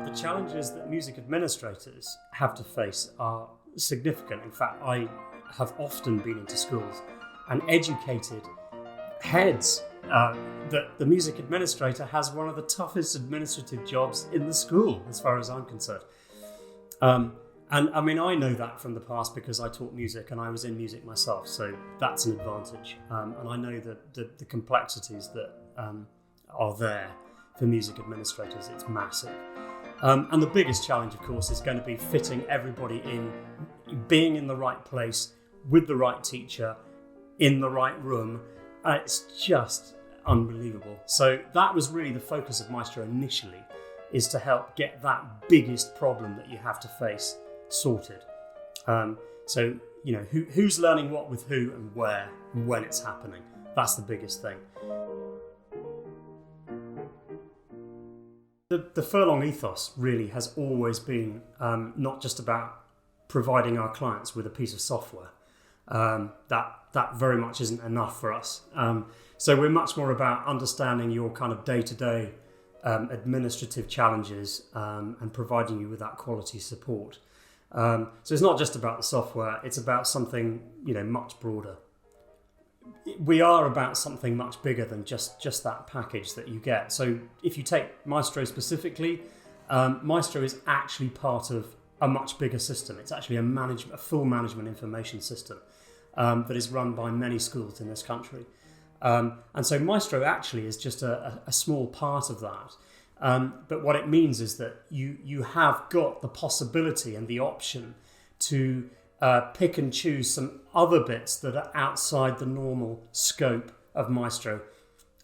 The challenges that music administrators have to face are significant. In fact, I have often been into schools and educated heads that the music administrator has one of the toughest administrative jobs in the school, as far as I'm concerned. And I mean, I know that from the past because I taught music and I was in music myself, so that's an advantage. And I know the complexities that are there for music administrators. It's massive. And the biggest challenge, of course, is going to be fitting everybody in, being in the right place, with the right teacher, in the right room. It's just unbelievable. So that was really the focus of Maestro initially, is to help get that biggest problem that you have to face sorted. So, you know, who's learning what with who and where and when it's happening. That's the biggest thing. The Furlong ethos really has always been not just about providing our clients with a piece of software. That very much isn't enough for us. So we're much more about understanding your kind of day-to-day administrative challenges and providing you with that quality support. So it's not just about the software, it's about something, you know, much broader. We are about something much bigger than just that package that you get. So if you take Maestro specifically, Maestro is actually part of a much bigger system. It's actually a full management information system that is run by many schools in this country. And so Maestro actually is just a small part of that. But what it means is that you have got the possibility and the option to pick and choose some other bits that are outside the normal scope of Maestro.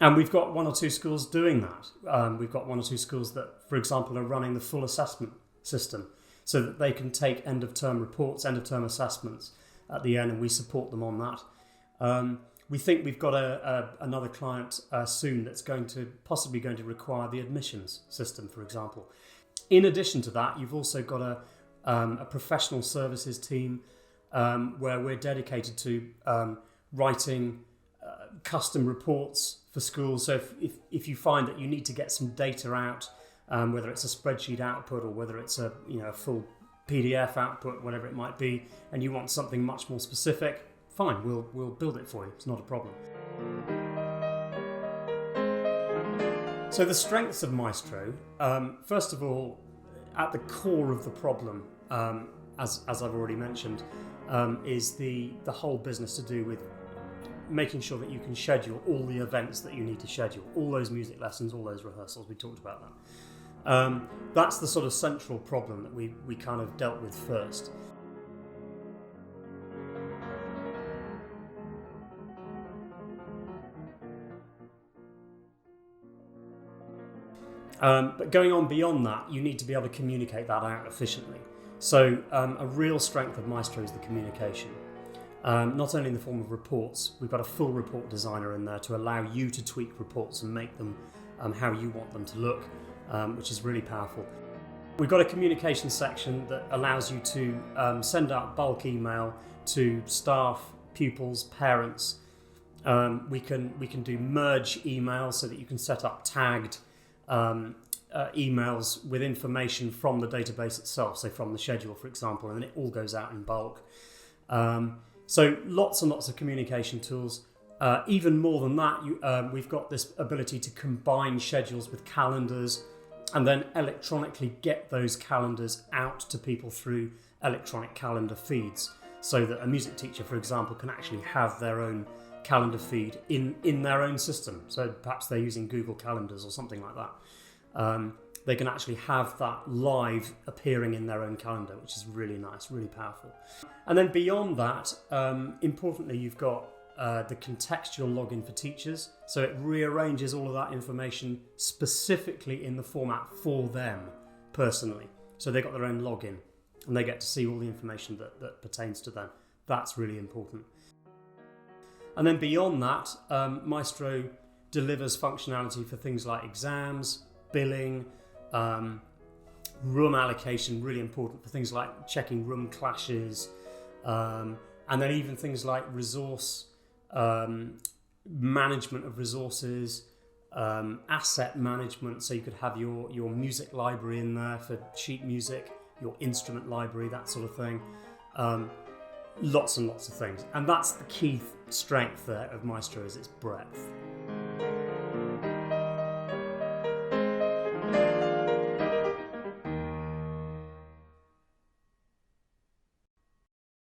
And we've got one or two schools doing that. We've got one or two schools that, for example, are running the full assessment system so that they can take end-of-term reports, end-of-term assessments at the end, and we support them on that. We think we've got another client soon that's possibly going to require the admissions system, for example. In addition to that, you've also got a professional services team where we're dedicated to writing custom reports for schools. So if you find that you need to get some data out, whether it's a spreadsheet output or whether it's a full PDF output, whatever it might be, and you want something much more specific, fine, we'll build it for you. It's not a problem. So the strengths of Maestro, first of all, at the core of the problem, as I've already mentioned, is the whole business to do with making sure that you can schedule all the events that you need to schedule, all those music lessons, all those rehearsals. We talked about that. That's the sort of central problem that we kind of dealt with first. But going on beyond that, you need to be able to communicate that out efficiently. So a real strength of Maestro is the communication. Not only in the form of reports, we've got a full report designer in there to allow you to tweak reports and make them how you want them to look, which is really powerful. We've got a communication section that allows you to send out bulk email to staff, pupils, parents. We can do merge emails so that you can set up tagged emails with information from the database itself, so from the schedule, for example, and then it all goes out in bulk. So lots and lots of communication tools. Even more than that, we've got this ability to combine schedules with calendars and then electronically get those calendars out to people through electronic calendar feeds, so that a music teacher, for example, can actually have their own calendar feed in their own system. So perhaps they're using Google Calendars or something like that. They can actually have that live appearing in their own calendar, which is really nice, really powerful. And then beyond that, importantly, you've got the contextual login for teachers. So it rearranges all of that information specifically in the format for them personally. So they've got their own login and they get to see all the information that pertains to them. That's really important. And then beyond that, Maestro delivers functionality for things like exams, billing, room allocation, really important for things like checking room clashes, and then even things like resource management of resources, asset management, so you could have your music library in there for sheet music, your instrument library, that sort of thing. Lots and lots of things. And that's the key strength there of Maestro, is its breadth.